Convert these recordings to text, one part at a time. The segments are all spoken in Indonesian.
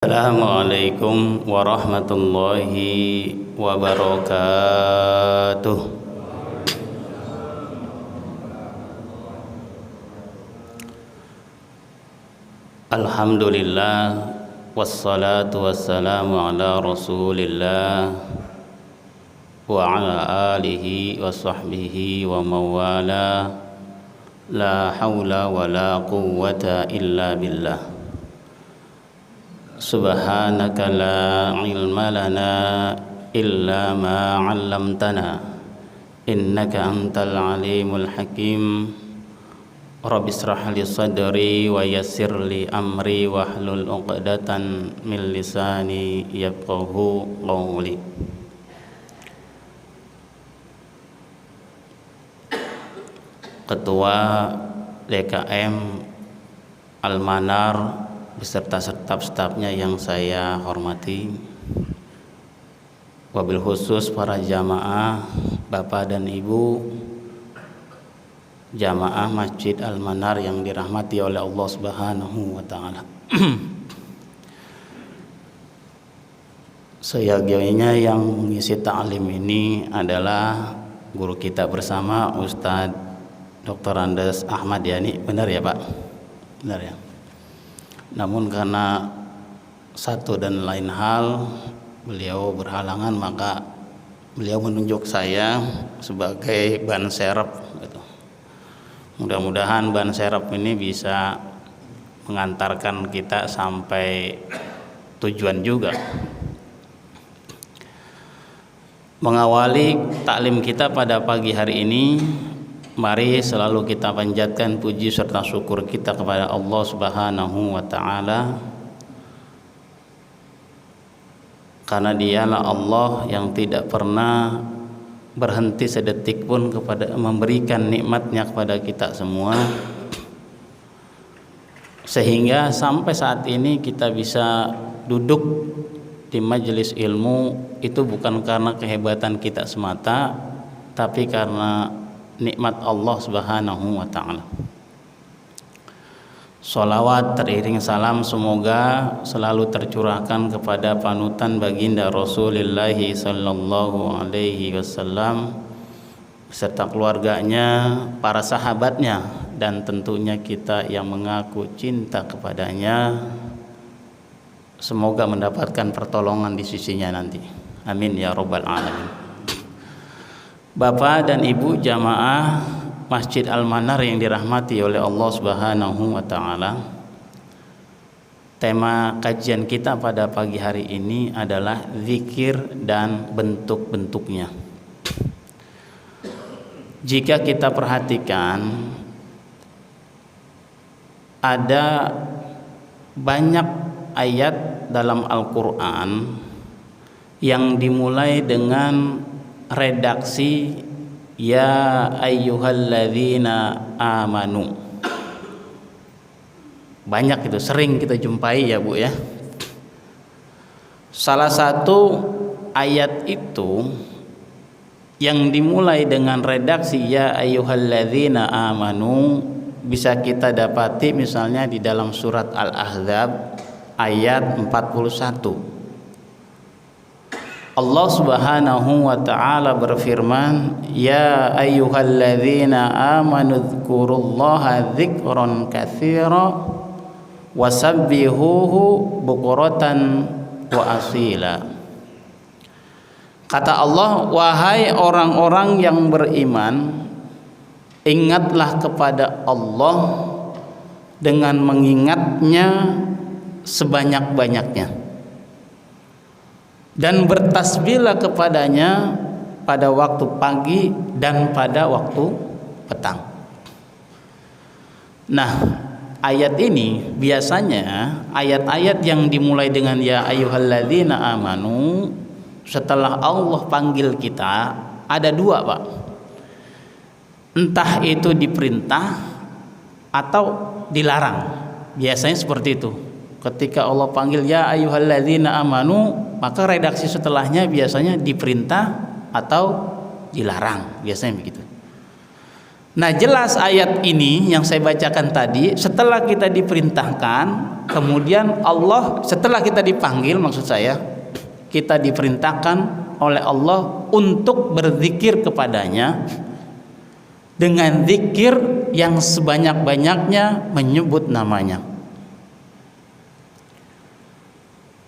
Assalamualaikum warahmatullahi wabarakatuh. Alhamdulillah, wassalatu wassalamu ala rasulillah wa ala alihi wa sahbihi wa mawala. La hawla wa la quwwata illa billah. Subhanaka la ilma lana illa ma 'allamtana innaka antal alimul hakim. Rabbi israh li sadri wa yassir li amri wahlul 'uqdatan min lisani yafqahu qawli. Ketua DKM Al-Manar beserta staf-stafnya yang saya hormati, wabil khusus para jamaah, bapak dan ibu jamaah Masjid Al-Manar yang dirahmati oleh Allah Subhanahu wa Ta'ala. Seyogianya yang mengisi ta'lim ini adalah guru kita bersama, Ustadz Dr. Andes Ahmad Yani. Benar ya Pak? Benar ya. Namun karena satu dan lain hal beliau berhalangan, maka beliau menunjuk saya sebagai ban serep gitu. Mudah-mudahan ban serep ini bisa mengantarkan kita sampai tujuan juga. Mengawali taklim kita pada pagi hari ini, mari selalu kita panjatkan puji serta syukur kita kepada Allah Subhanahu wa Ta'ala, karena Dialah Allah yang tidak pernah berhenti sedetik pun kepada memberikan nikmatnya kepada kita semua, sehingga sampai saat ini kita bisa duduk di majelis ilmu. Itu bukan karena kehebatan kita semata, tapi karena nikmat Allah Subhanahu wa Ta'ala. Sholawat teriring salam semoga selalu tercurahkan kepada panutan baginda Rasulullah sallallahu alaihi wasallam beserta keluarganya, para sahabatnya, dan tentunya kita yang mengaku cinta kepadanya. Semoga mendapatkan pertolongan di sisinya nanti. Amin ya rabbal alamin. Bapak dan Ibu jamaah Masjid Al-Manar yang dirahmati oleh Allah Subhanahu wa Ta'ala, tema kajian kita pada pagi hari ini adalah zikir dan bentuk-bentuknya. Jika kita perhatikan, ada banyak ayat dalam Al-Quran yang dimulai dengan redaksi ya ayyuhalladzina amanu. Banyak itu, sering kita jumpai ya Bu ya. Salah satu ayat itu yang dimulai dengan redaksi ya ayyuhalladzina amanu bisa kita dapati misalnya di dalam surat Al-Ahzab ayat 41. Allah Subhanahu wa Ta'ala berfirman, ya ayyuhalladzina amanu dzkurullaha dzikran katsira wasabbihuhu bukratan wa asila. Kata Allah, wahai orang-orang yang beriman, ingatlah kepada Allah dengan mengingatnya sebanyak-banyaknya, dan bertasbihlah kepadanya pada waktu pagi dan pada waktu petang. Nah, ayat ini biasanya ayat-ayat yang dimulai dengan ya ayyuhalladzina amanu, setelah Allah panggil kita ada dua Pak. Entah itu diperintah atau dilarang. Biasanya seperti itu. Ketika Allah panggil ya ayyuhalladzina amanu, maka redaksi setelahnya biasanya diperintah atau dilarang, biasanya begitu. Nah, jelas ayat ini yang saya bacakan tadi, setelah kita diperintahkan, kemudian Allah, setelah kita dipanggil, maksud saya, kita diperintahkan oleh Allah untuk berzikir kepadanya dengan zikir yang sebanyak-banyaknya menyebut namanya.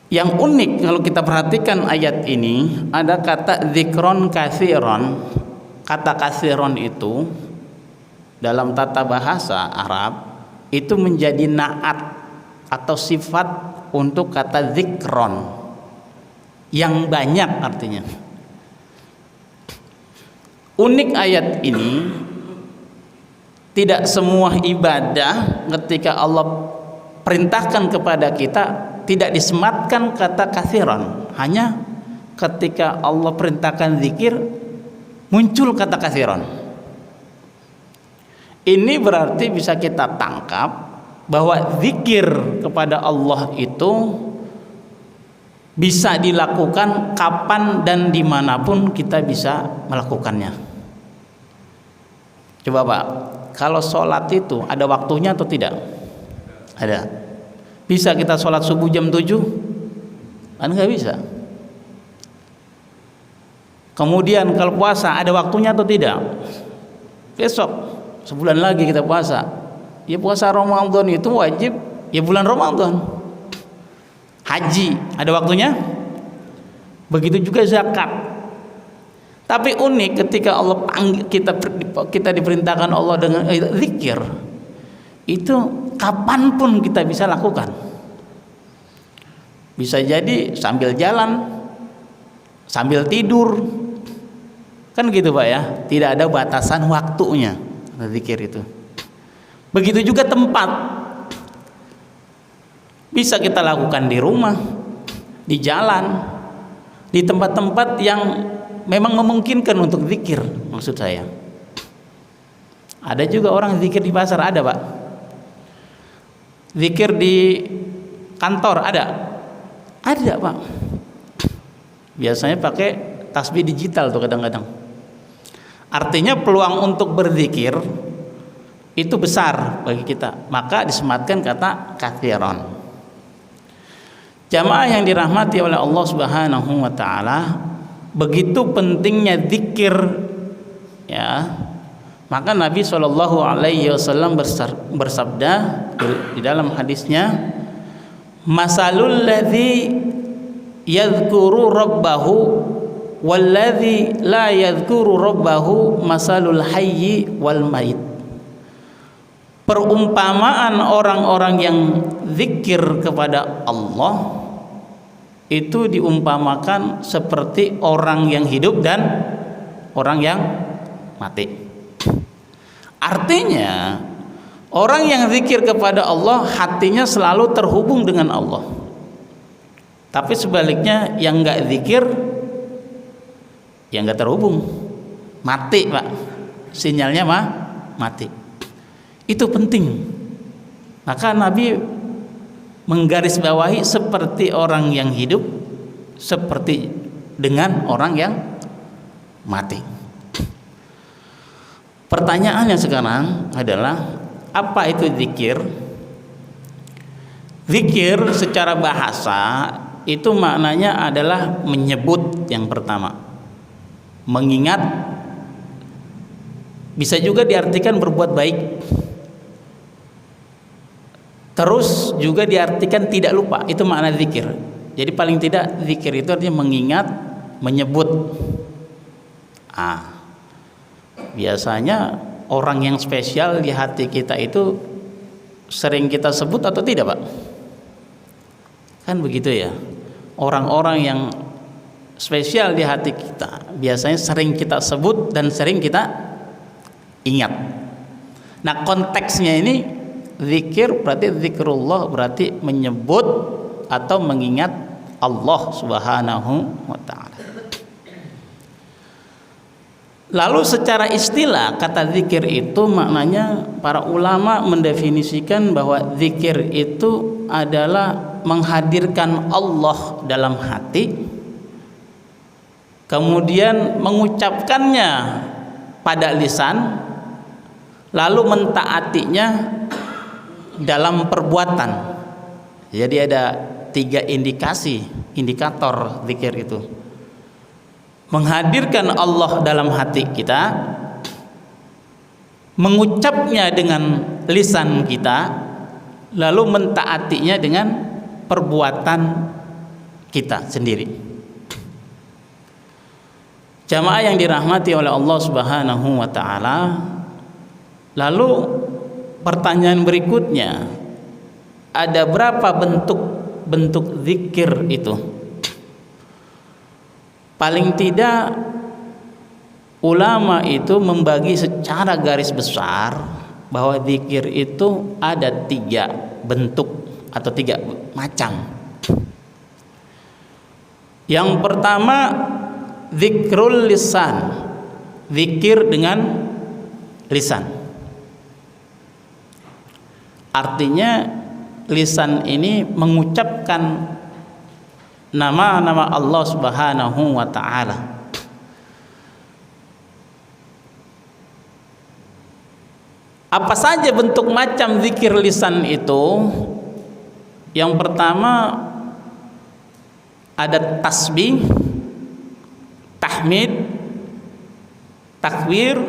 Yang unik kalau kita perhatikan ayat ini, ada kata zikron katsiron. Kata katsiron itu dalam tata bahasa Arab itu menjadi naat atau sifat untuk kata zikron, yang banyak artinya. Unik ayat ini, tidak semua ibadah ketika Allah perintahkan kepada kita tidak disematkan kata katsiron. Hanya ketika Allah perintahkan zikir muncul kata katsiron. Ini berarti bisa kita tangkap bahwa zikir kepada Allah itu bisa dilakukan kapan dan dimanapun kita bisa melakukannya. Coba Pak, kalau sholat itu ada waktunya atau tidak? Ada. Bisa kita sholat subuh jam 7? Kan nggak bisa. Kemudian kalau puasa ada waktunya atau tidak? Besok, sebulan lagi kita puasa. Ya puasa Ramadan itu wajib ya bulan Ramadan. Haji ada waktunya. Begitu juga zakat. Tapi unik ketika Allah panggil kita diperintahkan Allah dengan zikir, itu kapanpun kita bisa lakukan. Bisa jadi sambil jalan, sambil tidur, kan gitu Pak ya. Tidak ada batasan waktunya zikir itu. Begitu juga tempat, bisa kita lakukan di rumah, di jalan, di tempat-tempat yang memang memungkinkan untuk zikir. Maksud saya, ada juga orang zikir di pasar, ada Pak. Zikir di kantor ada Pak. Biasanya pakai tasbih digital tuh kadang-kadang. Artinya peluang untuk berzikir itu besar bagi kita, maka disematkan kata katsiron. Jamaah yang dirahmati oleh Allah Subhanahu wa taala, begitu pentingnya zikir ya. Maka Nabi SAW bersabda di dalam hadisnya, masalul ladzi yadhkuru rabbahu walladzi la yadhkuru rabbahu masalul hayyi wal mayit. Perumpamaan orang-orang yang zikir kepada Allah itu diumpamakan seperti orang yang hidup dan orang yang mati. Artinya orang yang zikir kepada Allah hatinya selalu terhubung dengan Allah. Tapi sebaliknya yang enggak zikir yang enggak terhubung, mati Pak. Sinyalnya mati. Itu penting. Maka Nabi menggarisbawahi seperti orang yang hidup, seperti dengan orang yang mati. Pertanyaannya sekarang adalah, apa itu zikir? Zikir secara bahasa itu maknanya adalah menyebut yang pertama, mengingat, bisa juga diartikan berbuat baik, terus juga diartikan tidak lupa. Itu makna zikir. Jadi paling tidak zikir itu artinya mengingat, menyebut. Biasanya orang yang spesial di hati kita itu sering kita sebut atau tidak Pak? Kan begitu ya. Orang-orang yang spesial di hati kita biasanya sering kita sebut dan sering kita ingat. Nah, konteksnya ini zikir berarti zikrullah, berarti menyebut atau mengingat Allah Subhanahu wa ta'ala. Lalu secara istilah kata zikir itu maknanya, para ulama mendefinisikan bahwa zikir itu adalah menghadirkan Allah dalam hati, kemudian mengucapkannya pada lisan, lalu mentaatinya dalam perbuatan. Jadi ada 3 indikator zikir itu: menghadirkan Allah dalam hati kita, mengucapnya dengan lisan kita, lalu mentaatinya dengan perbuatan kita sendiri. Jamaah yang dirahmati oleh Allah Subhanahu wa taala, lalu pertanyaan berikutnya, ada berapa bentuk zikir itu? Paling tidak ulama itu membagi secara garis besar bahwa zikir itu ada 3 bentuk atau 3 macam. Yang pertama, zikrul lisan, zikir dengan lisan. Artinya lisan ini mengucapkan nama-nama Allah Subhanahu wa taala. Apa saja bentuk macam zikir lisan itu? Yang pertama ada tasbih, tahmid, takbir,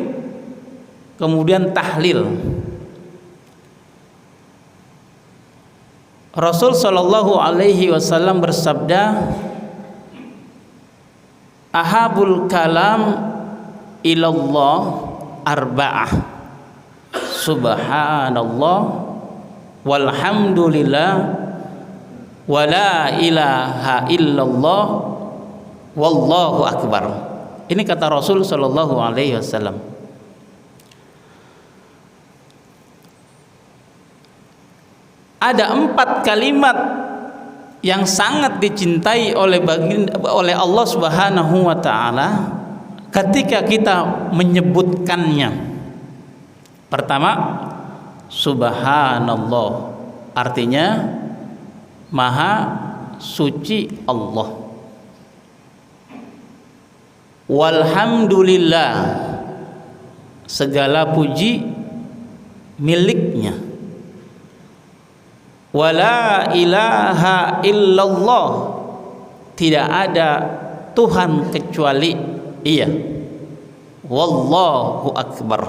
kemudian tahlil. Rasul sallallahu alaihi wasallam bersabda, ahabul kalam ilallah arba'ah, subhanallah walhamdulillah wala ilaha illallah wallahu akbar. Ini kata Rasul sallallahu alaihi wasallam. Ada 4 kalimat yang sangat dicintai oleh Allah Subhanahu wa taala ketika kita menyebutkannya. Pertama, subhanallah, artinya maha suci Allah. Walhamdulillah, segala puji miliknya. Wala ilaha illallah, tidak ada Tuhan kecuali Ia. Wallahu akbar,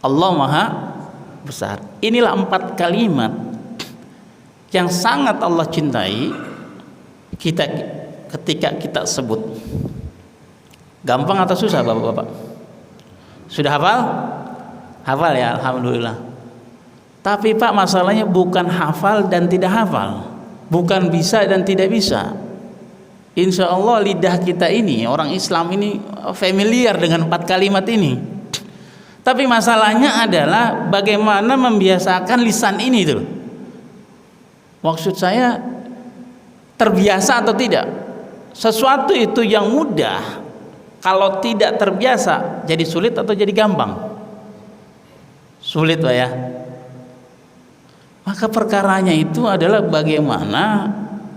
Allah maha besar. Inilah 4 kalimat yang sangat Allah cintai kita ketika kita sebut. Gampang atau susah Bapak-bapak? Sudah hafal? Hafal ya, alhamdulillah. Tapi Pak, masalahnya bukan hafal dan tidak hafal, bukan bisa dan tidak bisa. Insya Allah lidah kita ini, orang Islam ini familiar dengan 4 kalimat ini. Tapi masalahnya adalah bagaimana membiasakan lisan ini tuh. Maksud saya, terbiasa atau tidak? Sesuatu itu yang mudah, kalau tidak terbiasa jadi sulit atau jadi gampang? Sulit Pak ya. Maka perkaranya itu adalah bagaimana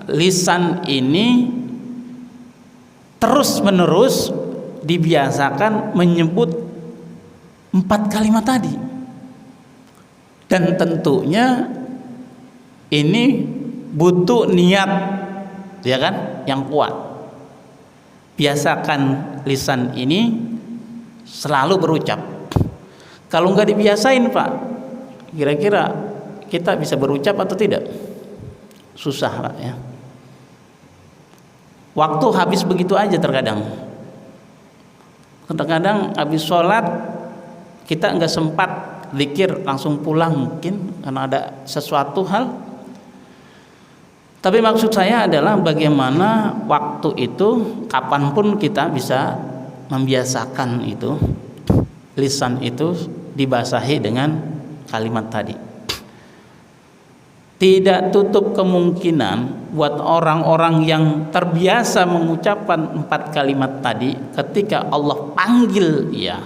lisan ini terus menerus dibiasakan menyebut 4 kalimat tadi. Dan tentunya ini butuh niat, ya kan, yang kuat. Biasakan lisan ini selalu berucap. Kalau nggak dibiasain Pak, kira-kira kita bisa berucap atau tidak? Susah Pak ya. Waktu habis begitu aja terkadang. Kadang-kadang habis sholat kita nggak sempat zikir, langsung pulang mungkin karena ada sesuatu hal. Tapi maksud saya adalah bagaimana waktu itu kapanpun kita bisa membiasakan itu, lisan itu dibasahi dengan kalimat tadi. Tidak tutup kemungkinan buat orang-orang yang terbiasa mengucapkan 4 kalimat tadi, ketika Allah panggil ya,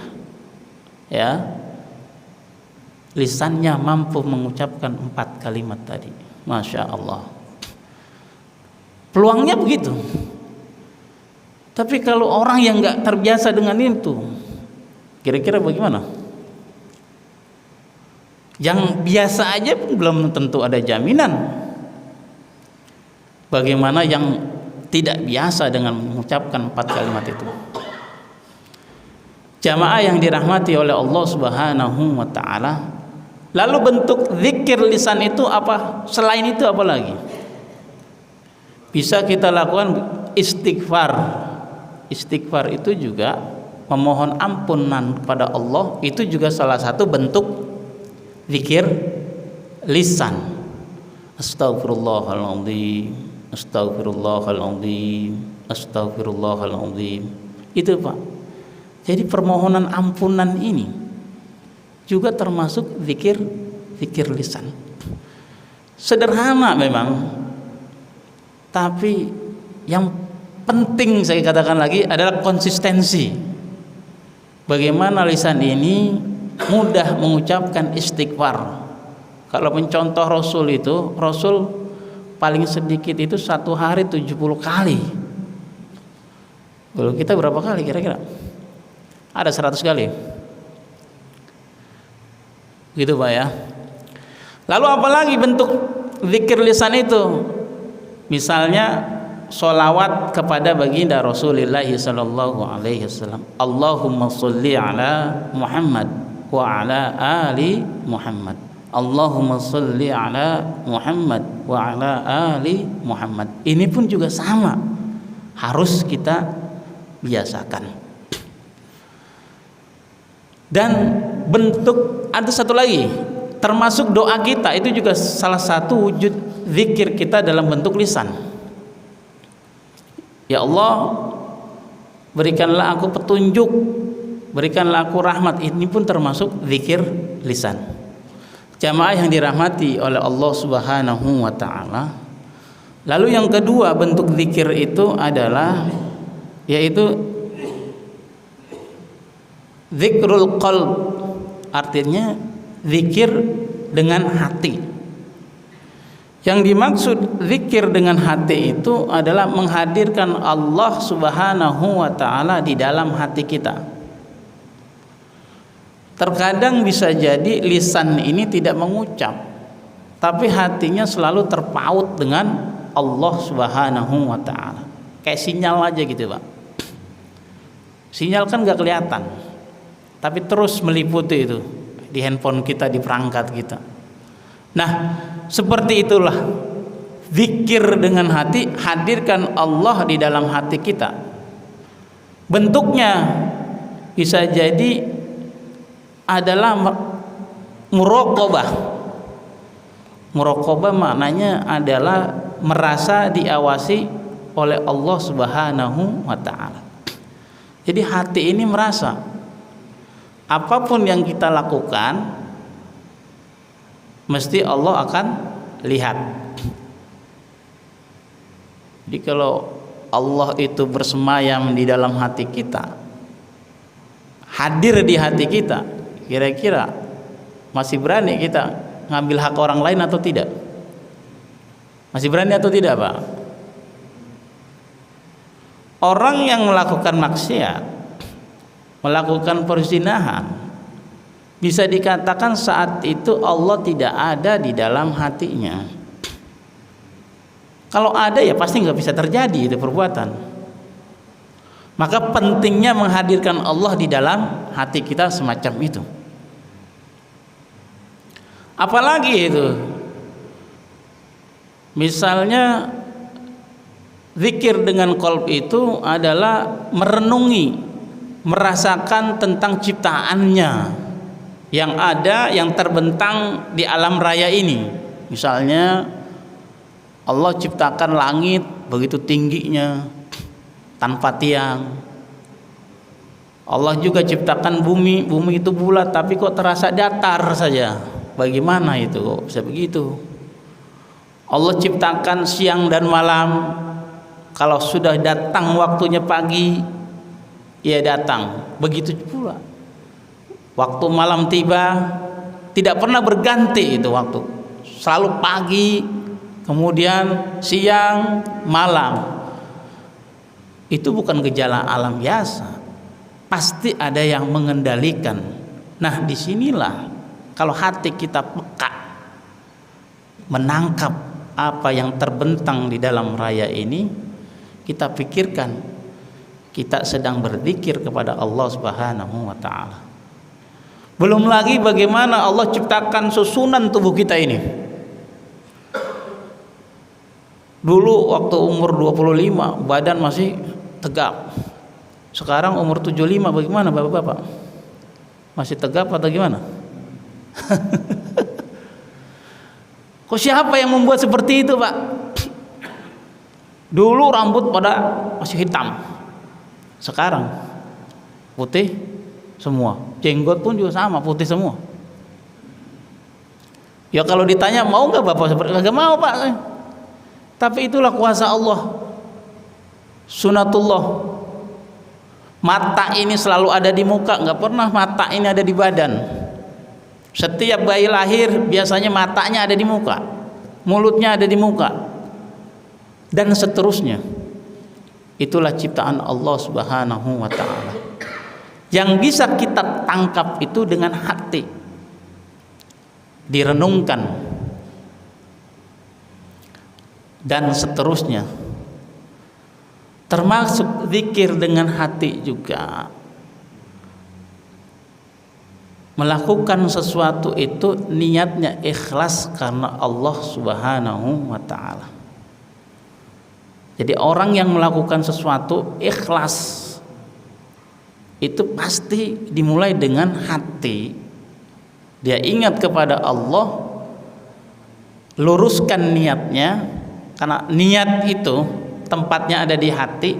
lisannya mampu mengucapkan 4 kalimat tadi. Masya Allah, peluangnya begitu. Tapi kalau orang yang nggak terbiasa dengan itu, kira-kira bagaimana? Yang biasa aja pun belum tentu ada jaminan. Bagaimana yang tidak biasa dengan mengucapkan 4 kalimat itu. Jamaah yang dirahmati oleh Allah Subhanahu wa taala. Lalu bentuk zikir lisan itu apa? Selain itu apa lagi? Bisa kita lakukan istighfar. Istighfar itu juga memohon ampunan kepada Allah, itu juga salah satu bentuk zikir lisan. Astagfirullahaladzim, astagfirullahaladzim, astagfirullahaladzim. Itu Pak. Jadi permohonan ampunan ini juga termasuk zikir lisan. Sederhana memang, tapi yang penting saya katakan lagi adalah konsistensi. Bagaimana lisan ini mudah mengucapkan istighfar. Kalau mencontoh Rasul itu, Rasul paling sedikit itu 1 hari 70 kali. Kalau kita berapa kali kira-kira? Ada 100 kali. Gitu Pak ya. Lalu apalagi bentuk zikir lisan itu? Misalnya sholawat kepada baginda Rasulullah sallallahu alaihi wasallam. Allahumma sholli ala Muhammad wa ala ali Muhammad. Allahumma sholli ala Muhammad wa ala ali Muhammad. Ini pun juga sama, harus kita biasakan. Dan bentuk ada satu lagi, termasuk doa kita itu juga salah satu wujud zikir kita dalam bentuk lisan. Ya Allah, berikanlah aku petunjuk, berikanlah aku rahmat. Ini pun termasuk zikir lisan. Jamaah yang dirahmati oleh Allah Subhanahu wa taala. Lalu yang kedua bentuk zikir itu adalah yaitu zikrul qalb, artinya zikir dengan hati. Yang dimaksud zikir dengan hati itu adalah menghadirkan Allah Subhanahu wa taala di dalam hati kita. Terkadang bisa jadi lisan ini tidak mengucap, tapi hatinya selalu terpaut dengan Allah Subhanahu wa taala. Kayak sinyal aja gitu, Pak. Sinyal kan gak kelihatan, tapi terus meliputi itu di handphone kita, di perangkat kita. Nah, seperti itulah zikir dengan hati, hadirkan Allah di dalam hati kita. Bentuknya bisa jadi adalah muraqabah. Muraqabah maknanya adalah merasa diawasi oleh Allah Subhanahu wa taala. Jadi hati ini merasa apapun yang kita lakukan mesti Allah akan lihat. Jadi kalau Allah itu bersemayam di dalam hati kita, hadir di hati kita, kira-kira masih berani kita ngambil hak orang lain atau tidak? Masih berani atau tidak, Pak? Orang yang melakukan maksiat, melakukan perzinahan, bisa dikatakan saat itu Allah tidak ada di dalam hatinya. Kalau ada ya pasti nggak bisa terjadi itu perbuatan. Maka pentingnya menghadirkan Allah di dalam hati kita semacam itu. Apalagi itu, misalnya zikir dengan qalb itu adalah merenungi, merasakan tentang ciptaannya yang ada, yang terbentang di alam raya ini. Misalnya Allah ciptakan langit begitu tingginya tanpa tiang. Allah juga ciptakan bumi, bumi itu bulat tapi kok terasa datar saja. Bagaimana itu kok bisa begitu? Allah ciptakan siang dan malam. Kalau sudah datang waktunya pagi, ia datang. Begitu pula waktu malam tiba, tidak pernah berganti itu waktu. Selalu pagi, kemudian siang, malam. Itu bukan gejala alam biasa. Pasti ada yang mengendalikan. Nah, disinilah kalau hati kita peka menangkap apa yang terbentang di dalam raya ini, kita pikirkan kita sedang berzikir kepada Allah Subhanahu wa taala. Belum lagi bagaimana Allah ciptakan susunan tubuh kita ini. Dulu waktu umur 25 badan masih tegap. Sekarang umur 75 bagaimana Bapak-bapak? Masih tegap atau gimana? Kok siapa yang membuat seperti itu, Pak? Dulu rambut pada masih hitam. Sekarang putih semua. Jenggot pun juga sama, putih semua. Ya kalau ditanya mau nggak Bapak seperti itu? Nggak mau, Pak. Tapi itulah kuasa Allah. Sunatullah. Mata ini selalu ada di muka, nggak pernah mata ini ada di badan. Setiap bayi lahir biasanya matanya ada di muka, mulutnya ada di muka, dan seterusnya. Itulah ciptaan Allah Subhanahu wa ta'ala. Yang bisa kita tangkap itu dengan hati, direnungkan, dan seterusnya. Termasuk zikir dengan hati juga. Melakukan sesuatu itu niatnya ikhlas karena Allah Subhanahu wa ta'ala. Jadi orang yang melakukan sesuatu ikhlas itu pasti dimulai dengan hati. Dia ingat kepada Allah, luruskan niatnya, karena niat itu tempatnya ada di hati.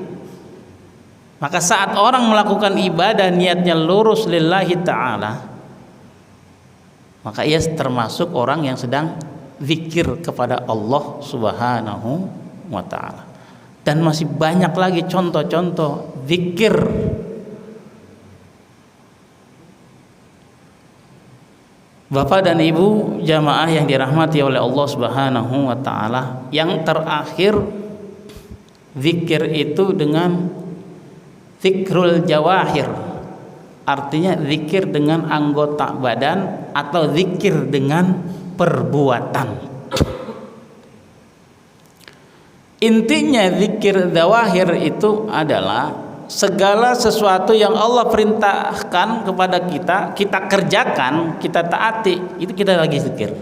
Maka saat orang melakukan ibadah niatnya lurus lillahi ta'ala, maka ia termasuk orang yang sedang zikir kepada Allah Subhanahu wa ta'ala. Dan masih banyak lagi contoh-contoh zikir. Bapak dan Ibu jamaah yang dirahmati oleh Allah Subhanahu wa ta'ala, yang terakhir zikir itu dengan zikrul jawahir, artinya zikir dengan anggota badan atau zikir dengan perbuatan. Intinya zikir jawahir itu adalah segala sesuatu yang Allah perintahkan kepada kita, kita kerjakan, kita taati, itu kita lagi zikir.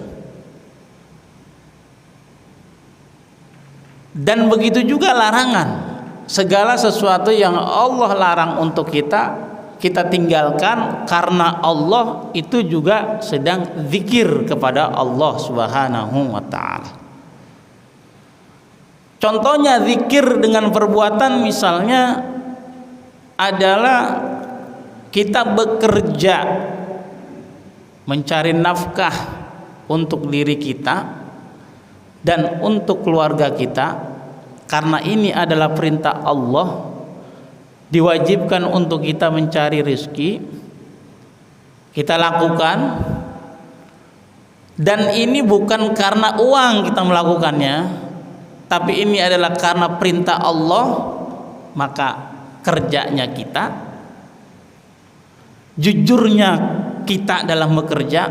Dan begitu juga larangan. Segala sesuatu yang Allah larang untuk kita, kita tinggalkan karena Allah, itu juga sedang zikir kepada Allah Subhanahu wa ta'ala. Contohnya zikir dengan perbuatan misalnya adalah kita bekerja mencari nafkah untuk diri kita dan untuk keluarga kita, karena ini adalah perintah Allah, diwajibkan untuk kita mencari rezeki, kita lakukan. Dan ini bukan karena uang kita melakukannya, tapi ini adalah karena perintah Allah. Maka kerjanya kita, jujurnya kita dalam bekerja,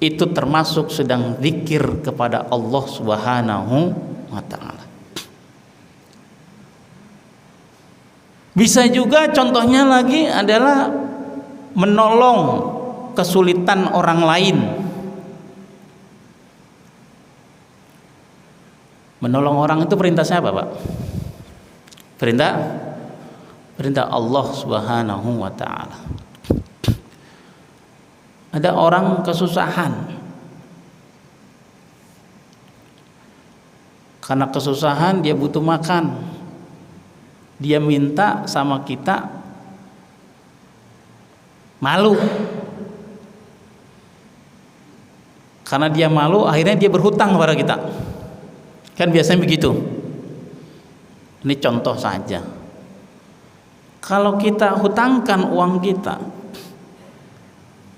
itu termasuk sedang zikir kepada Allah Subhanahu wa ta'ala. Bisa juga contohnya lagi adalah menolong kesulitan orang lain. Menolong orang itu perintah siapa, Pak? Perintah Allah Subhanahu wa ta'ala. Ada orang kesusahan, karena kesusahan dia butuh makan, dia minta sama kita, malu, karena dia malu akhirnya dia berhutang kepada kita. Kan biasanya begitu. Ini contoh saja. Kalau kita hutangkan uang kita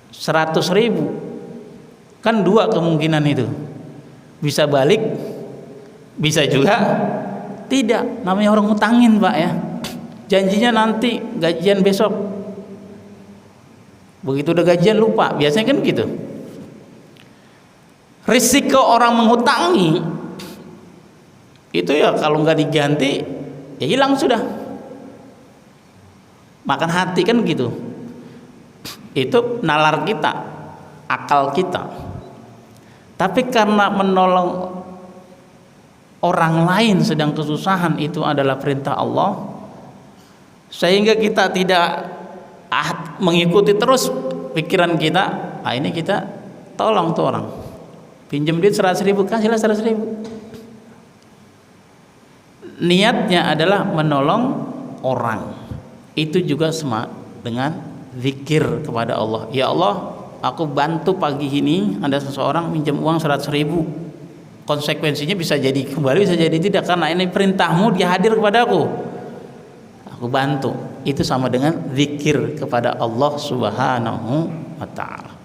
100.000, kan dua kemungkinan itu, bisa balik, bisa juga tidak. Namanya orang hutangin, Pak, ya. Janjinya nanti gajian besok, Begitu udah gajian lupa, biasanya kan gitu. Risiko orang menghutangi itu ya kalau nggak diganti ya hilang sudah. Makan hati kan gitu. Itu nalar kita, akal kita. Tapi karena menolong orang lain sedang kesusahan itu adalah perintah Allah, sehingga kita tidak mengikuti terus pikiran kita. Ini kita tolong tuh orang, pinjam duit 100.000, kasihlah 100.000. Niatnya adalah menolong orang. Itu juga sama dengan zikir kepada Allah. Ya Allah, aku bantu pagi ini ada seseorang minjam uang 100.000. Konsekuensinya bisa jadi kembali, bisa jadi tidak, karena ini perintahmu, dia hadir kepadaku, aku bantu. Itu sama dengan zikir kepada Allah Subhanahu wa ta'ala.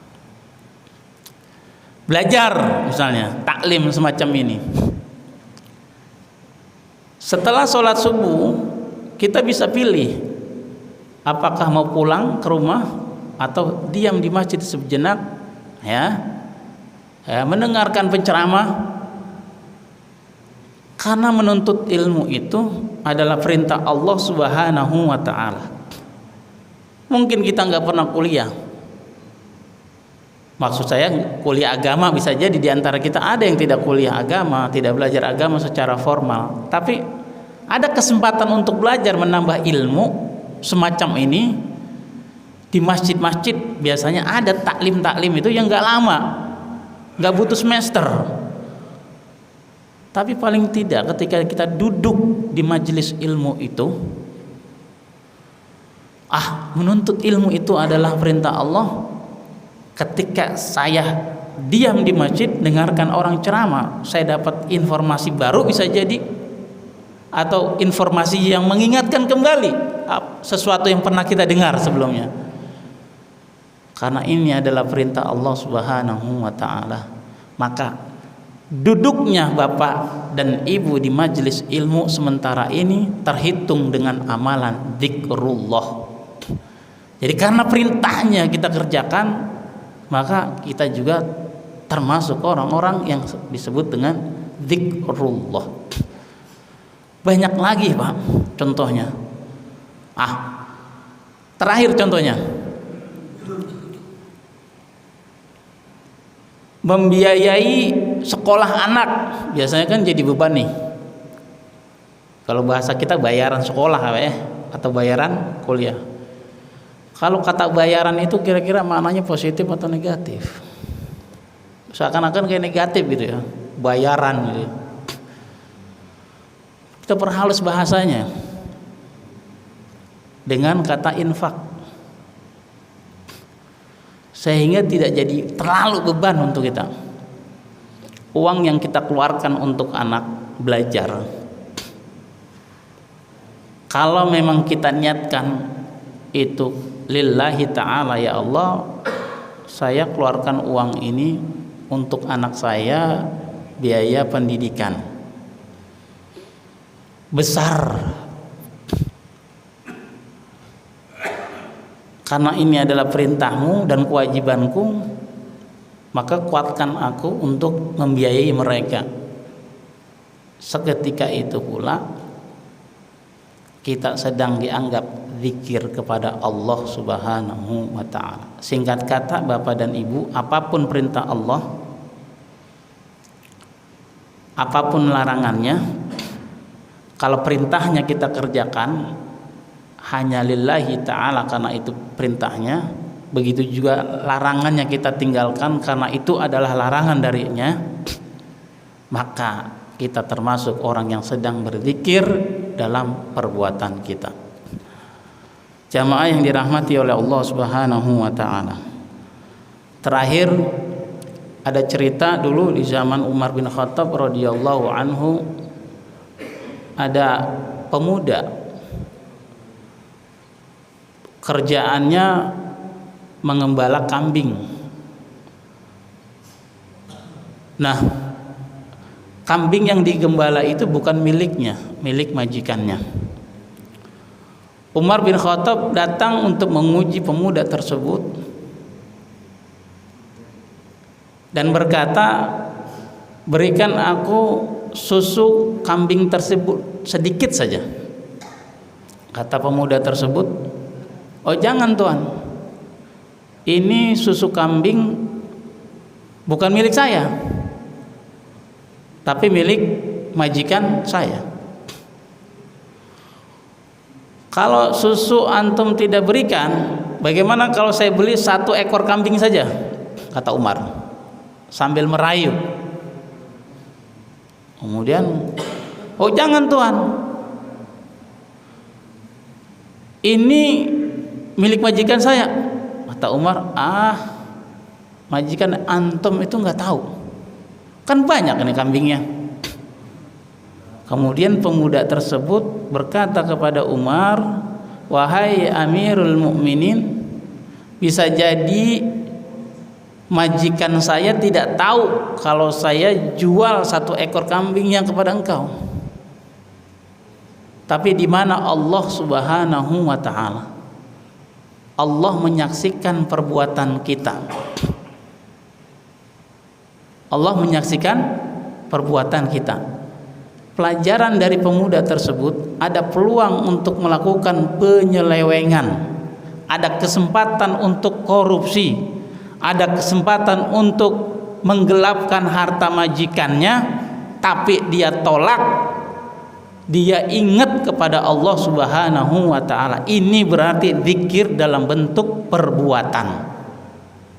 Belajar misalnya taklim semacam ini. Setelah sholat subuh kita bisa pilih apakah mau pulang ke rumah atau diam di masjid sejenak, ya mendengarkan penceramah. Karena menuntut ilmu itu adalah perintah Allah Subhanahu wa ta'ala. Mungkin kita nggak pernah kuliah. Maksud saya kuliah agama, bisa jadi di antara kita ada yang tidak kuliah agama, tidak belajar agama secara formal. Tapi ada kesempatan untuk belajar menambah ilmu semacam ini. Di masjid-masjid biasanya ada taklim-taklim itu yang nggak lama, nggak butuh semester. Tapi paling tidak ketika kita duduk di majelis ilmu itu, menuntut ilmu itu adalah perintah Allah. Ketika saya diam di masjid dengarkan orang ceramah, saya dapat informasi baru bisa jadi, atau informasi yang mengingatkan kembali sesuatu yang pernah kita dengar sebelumnya. Karena ini adalah perintah Allah Subhanahu wa ta'ala, maka duduknya bapak dan ibu di majelis ilmu sementara ini terhitung dengan amalan zikrullah. Jadi karena perintahnya kita kerjakan, maka kita juga termasuk orang-orang yang disebut dengan zikrullah. Banyak lagi Pak contohnya. Terakhir contohnya, membiayai sekolah anak biasanya kan jadi beban nih. Kalau bahasa kita bayaran sekolah ya, atau bayaran kuliah. Kalau kata bayaran itu kira-kira maknanya positif atau negatif? Seakan-akan kayak negatif gitu ya, bayaran gitu. Kita perhalus bahasanya dengan kata infak, sehingga tidak jadi terlalu beban untuk kita. Uang yang kita keluarkan untuk anak belajar, kalau memang kita niatkan itu lillahi ta'ala, ya Allah, saya keluarkan uang ini untuk anak saya biaya pendidikan besar, karena ini adalah perintahmu dan kewajibanku, maka kuatkan aku untuk membiayai mereka. Seketika itu pula kita sedang dianggap zikir kepada Allah Subhanahu wa ta'ala. Singkat kata Bapak dan Ibu, apapun perintah Allah, apapun larangannya, kalau perintahnya kita kerjakan hanya lillahi ta'ala karena itu perintahnya, begitu juga larangannya kita tinggalkan karena itu adalah larangan darinya, maka kita termasuk orang yang sedang berzikir dalam perbuatan kita. Jamaah yang dirahmati oleh Allah Subhanahu wa ta'ala. Terakhir ada cerita dulu di zaman Umar bin Khattab radhiyallahu anhu, ada pemuda kerjaannya mengembala kambing. Nah, kambing yang digembala itu bukan miliknya, milik majikannya. Umar bin Khattab datang untuk menguji pemuda tersebut. dan berkata, berikan aku susu kambing tersebut sedikit saja. Kata pemuda tersebut, oh jangan tuan, ini susu kambing bukan milik saya, tapi milik majikan saya. Kalau susu antum tidak berikan, bagaimana kalau saya beli 1 ekor kambing saja? Kata Umar sambil merayu. Kemudian, oh jangan tuan, ini milik majikan saya. Kata Umar, majikan antum itu nggak tahu, kan banyak ini kambingnya. Kemudian pemuda tersebut berkata kepada Umar, wahai Amirul Mukminin, bisa jadi majikan saya tidak tahu kalau saya jual 1 ekor kambingnya kepada engkau. Tapi di mana Allah Subhanahu wa ta'ala, Allah menyaksikan perbuatan kita. Allah menyaksikan perbuatan kita. Pelajaran dari pemuda tersebut, ada peluang untuk melakukan penyelewengan, ada kesempatan untuk korupsi, ada kesempatan untuk menggelapkan harta majikannya, tapi dia tolak. Dia ingat kepada Allah Subhanahu wa ta'ala. Ini berarti zikir dalam bentuk perbuatan.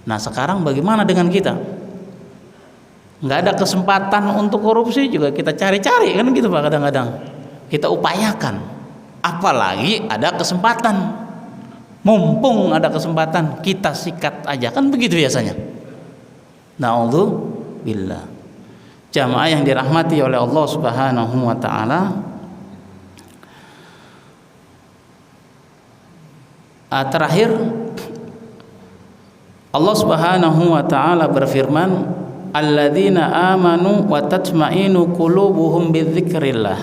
Nah sekarang bagaimana dengan kita? Nggak ada kesempatan untuk korupsi juga kita cari-cari, kan gitu Pak, kadang-kadang kita upayakan, apalagi ada kesempatan. Mumpung ada kesempatan kita sikat aja, kan begitu biasanya. Na'udzubillah. Jamaah yang dirahmati oleh Allah Subhanahu wa ta'ala, terakhir Allah Subhanahu wa ta'ala berfirman, alladzina amanu wa tatma'inu qulubuhum bidzikrillah,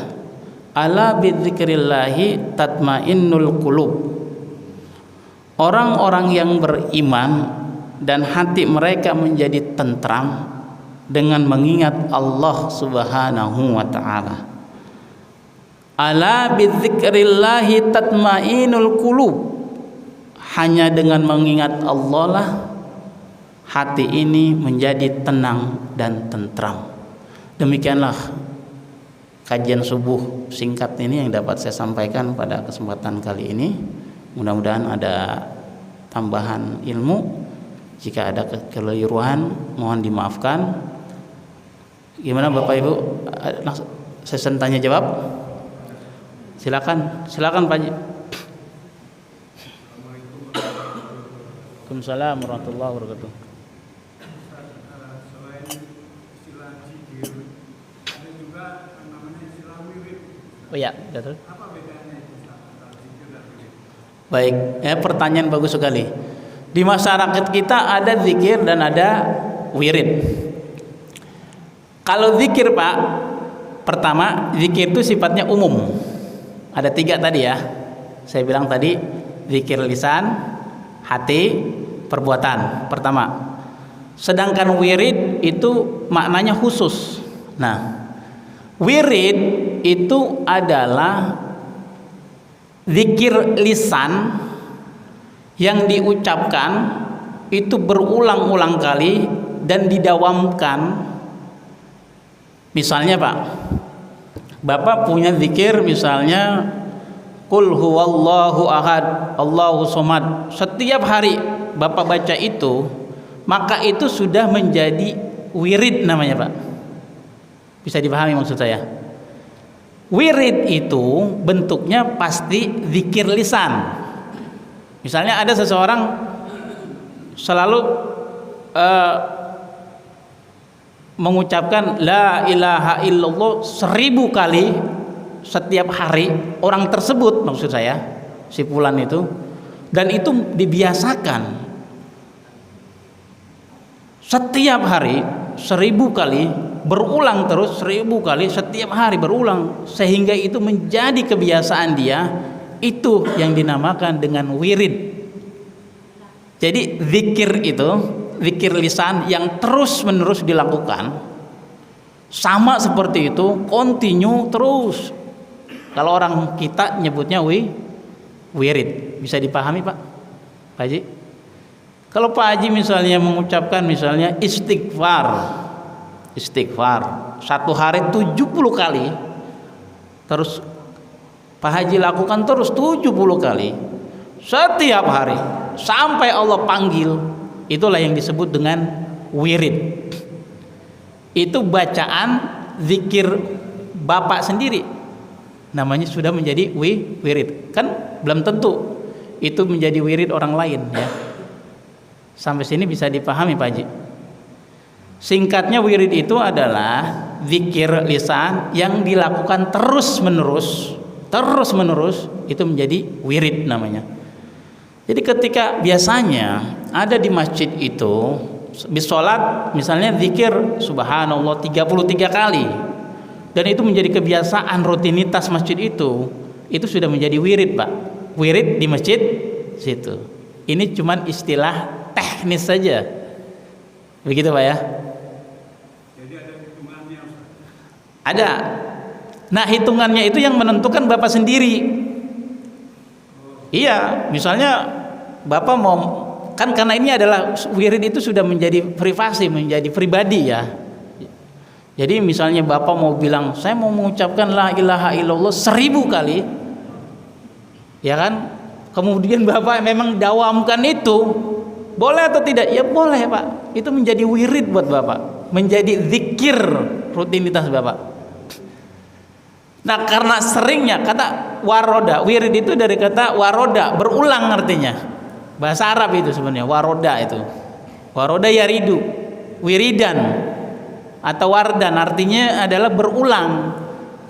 ala bidzikrillahi tatma'innul qulub. Orang-orang yang beriman dan hati mereka menjadi tentram dengan mengingat Allah Subhanahu wa ta'ala. Ala bidzikrillahi tatma'innul qulub. Hanya dengan mengingat Allah lah hati ini menjadi tenang dan tentram. Demikianlah kajian subuh singkat ini yang dapat saya sampaikan pada kesempatan kali ini. Mudah-mudahan ada tambahan ilmu. Jika ada kekeliruan mohon dimaafkan. Gimana Bapak Ibu? Sesi tanya jawab. Silakan Pak Haji. Waalaikumsalam warahmatullahi wabarakatuh. Oh ya, betul. Apa bedanya itu? Baik, pertanyaan bagus sekali. Di masyarakat kita ada zikir dan ada wirid. Kalau zikir Pak, pertama zikir itu sifatnya umum. Ada 3 tadi ya. Saya bilang tadi zikir lisan, hati, perbuatan. Pertama. Sedangkan wirid itu maknanya khusus. Nah, wirid itu adalah zikir lisan yang diucapkan itu berulang-ulang kali dan didawamkan. Misalnya Pak, Bapak punya zikir misalnya Qul huwallahu ahad, Allahu somad. Setiap hari Bapak baca itu, maka itu sudah menjadi wirid namanya Pak. Bisa dipahami maksud saya? Wirid itu bentuknya pasti zikir lisan. Misalnya ada seseorang selalu mengucapkan la ilaha illallah 1000 kali setiap hari, orang tersebut maksud saya, si fulan itu, dan itu dibiasakan setiap hari 1000 kali, berulang terus 1000 kali setiap hari berulang, sehingga itu menjadi kebiasaan dia. Itu yang dinamakan dengan wirid. Jadi zikir itu zikir lisan yang terus menerus dilakukan, sama seperti itu, continue terus. Kalau orang kita nyebutnya wirid. Bisa dipahami Pak Haji? Kalau Pak Haji misalnya mengucapkan misalnya istighfar satu hari 70 kali, terus Pak Haji lakukan terus 70 kali setiap hari sampai Allah panggil, itulah yang disebut dengan wirid. Itu bacaan zikir Bapak sendiri, namanya sudah menjadi wirid. Kan belum tentu itu menjadi wirid orang lain ya. Sampai sini bisa dipahami Pak Haji? Singkatnya, wirid itu adalah zikir lisan yang dilakukan terus menerus itu menjadi wirid namanya. Jadi ketika biasanya ada di masjid itu di sholat misalnya zikir subhanallah 33 kali, dan itu menjadi kebiasaan rutinitas masjid itu sudah menjadi wirid Pak, wirid di masjid situ. Ini cuman istilah teknis saja, begitu Pak ya. Jadi ada hitungannya. Ada. Nah hitungannya itu yang menentukan Bapak sendiri. Iya, misalnya Bapak mau, kan karena ini adalah wirid itu sudah menjadi privasi, menjadi pribadi ya. Jadi misalnya Bapak mau bilang saya mau mengucapkan la ilaha illallah 1000 kali, ya kan? Kemudian Bapak memang dawamkan itu, boleh atau tidak? Ya boleh Pak. Itu menjadi wirid buat Bapak, menjadi zikir rutinitas Bapak. Nah karena seringnya, kata waroda, wirid itu dari kata waroda, berulang artinya. Bahasa Arab itu sebenarnya waroda itu. Waroda yaridu, wiridan atau wardan artinya adalah berulang.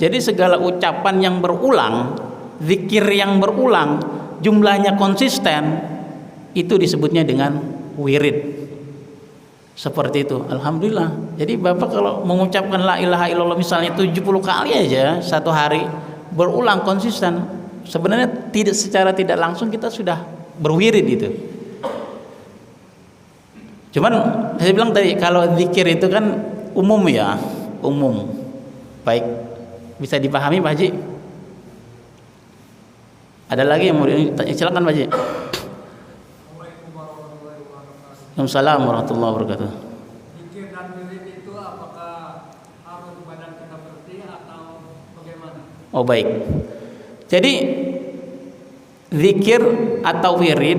Jadi segala ucapan yang berulang, zikir yang berulang, jumlahnya konsisten, itu disebutnya dengan wirid. Seperti itu. Alhamdulillah. Jadi Bapak kalau mengucapkan la ilaha illallah misalnya 70 kali aja satu hari, berulang konsisten, sebenarnya secara tidak langsung kita sudah berwirid itu. Cuman saya bilang tadi kalau zikir itu kan umum ya, umum. Baik. Bisa dipahami Pak Haji? Ada lagi yang mau ditanya? Silakan Pak Haji. Waalaikumsalam warahmatullahi wabarakatuh. Zikir dan wirid itu apakah harus badan kita bersih atau bagaimana? Oh baik. Jadi zikir atau wirid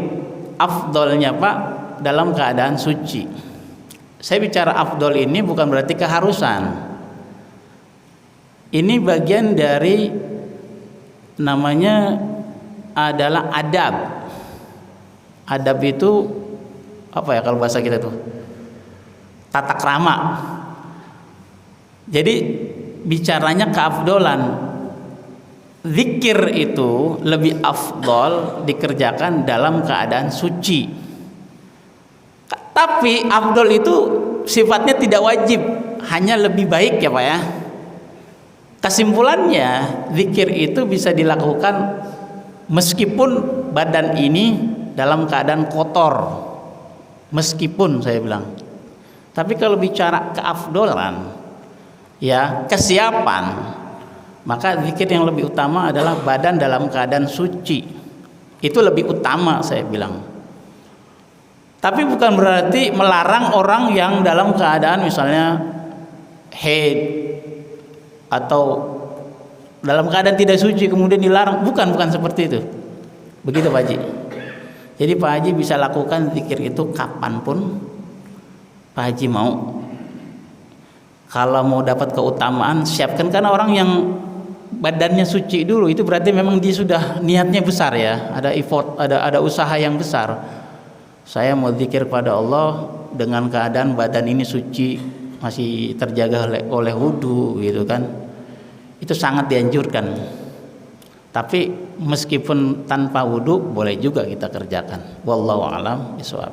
afdolnya Pak dalam keadaan suci. Saya bicara afdol ini bukan berarti keharusan. Ini bagian dari namanya adalah adab. Adab itu apa ya kalau bahasa kita tuh? Tata krama. Jadi bicaranya keafdolan. Zikir itu lebih afdol dikerjakan dalam keadaan suci. Tapi afdol itu sifatnya tidak wajib, hanya lebih baik ya Pak ya. Kesimpulannya, zikir itu bisa dilakukan meskipun badan ini dalam keadaan kotor. Meskipun saya bilang. Tapi kalau bicara keafdolan, ya kesiapan, maka zikir yang lebih utama adalah badan dalam keadaan suci. Itu lebih utama saya bilang. Tapi bukan berarti melarang orang yang dalam keadaan misalnya haid atau dalam keadaan tidak suci kemudian dilarang. Bukan seperti itu. Begitu Pak Haji. Jadi Pak Haji bisa lakukan zikir itu kapanpun Pak Haji mau. Kalau mau dapat keutamaan siapkan, karena orang yang badannya suci dulu itu berarti memang dia sudah niatnya besar ya, ada effort, ada usaha yang besar. Saya mau zikir pada Allah dengan keadaan badan ini suci, masih terjaga oleh wudu gitu kan. Itu sangat dianjurkan. Tapi meskipun tanpa wudu boleh juga kita kerjakan. Wallahu a'lam bishawab.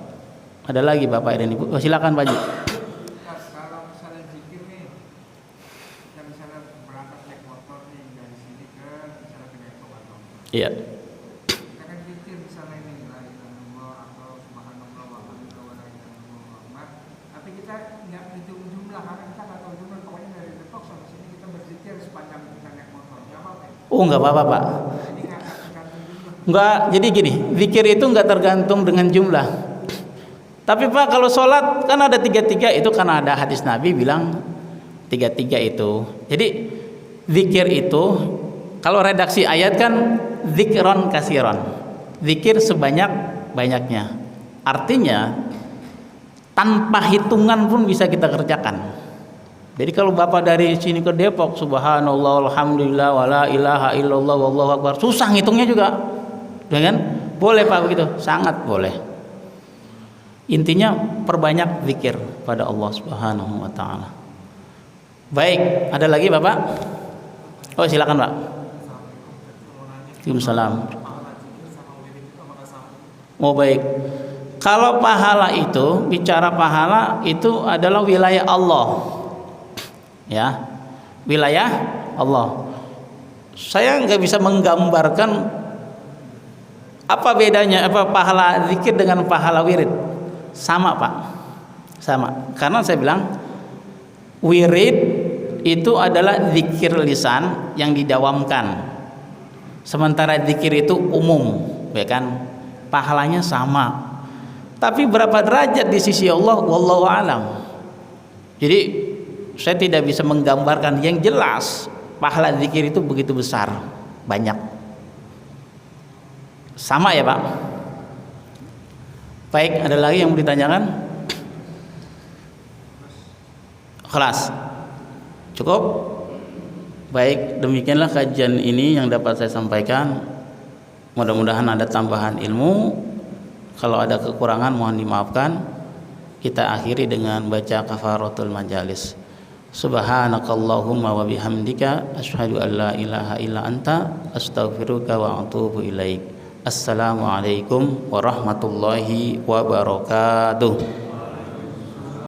Ada lagi Bapak dan Ibu? Oh, silakan Pak Haji. Kalau misalnya zikir nih, kita misalnya berangkat naik motor nih dari sini ke misalnya ke Depok atau Iya. kita kan zikir misalnya ini la ilaha illallah atau subhanallah walhamdulillah wa la ilaha illallah. Oh, nggak apa-apa, Pak. Ini nggak tergantung jumlah. Enggak, jadi gini, zikir itu enggak tergantung dengan jumlah. Tapi Pak, kalau sholat kan ada tiga-tiga, itu karena ada hadis Nabi bilang tiga-tiga itu. Jadi zikir itu, kalau redaksi ayat kan zikron kasiron, zikir sebanyak-banyaknya. Artinya tanpa hitungan pun bisa kita kerjakan. Jadi kalau Bapak dari sini ke Depok, subhanallah, alhamdulillah, wala ilaha illallah, wallahu akbar, susah ngitungnya juga. Dengan boleh Pak begitu, sangat boleh. Intinya perbanyak zikir pada Allah Subhanahu wa taala. Baik, ada lagi Bapak? Oh, silakan Pak. Waalaikumsalam. Oh, baik. Kalau pahala itu, bicara pahala itu adalah wilayah Allah. Ya, wilayah Allah. Saya nggak bisa menggambarkan apa bedanya apa pahala zikir dengan pahala wirid. Sama Pak, sama. Karena saya bilang wirid itu adalah zikir lisan yang didawamkan, sementara zikir itu umum, ya kan? Pahalanya sama. Tapi berapa derajat di sisi Allah, wallahu alam. Jadi saya tidak bisa menggambarkan. Yang jelas pahala zikir itu begitu besar, banyak. Sama ya Pak? Baik, ada lagi yang mau ditanyakan? Kelas cukup? Baik, demikianlah kajian ini yang dapat saya sampaikan. Mudah-mudahan ada tambahan ilmu. Kalau ada kekurangan mohon dimaafkan. Kita akhiri dengan baca kafaratul majalis. Subhanakallahumma wa bihamdika asyhadu an la ilaha illa anta astaghfiruka wa atubu ilaik. Assalamualaikum warahmatullahi wabarakatuh.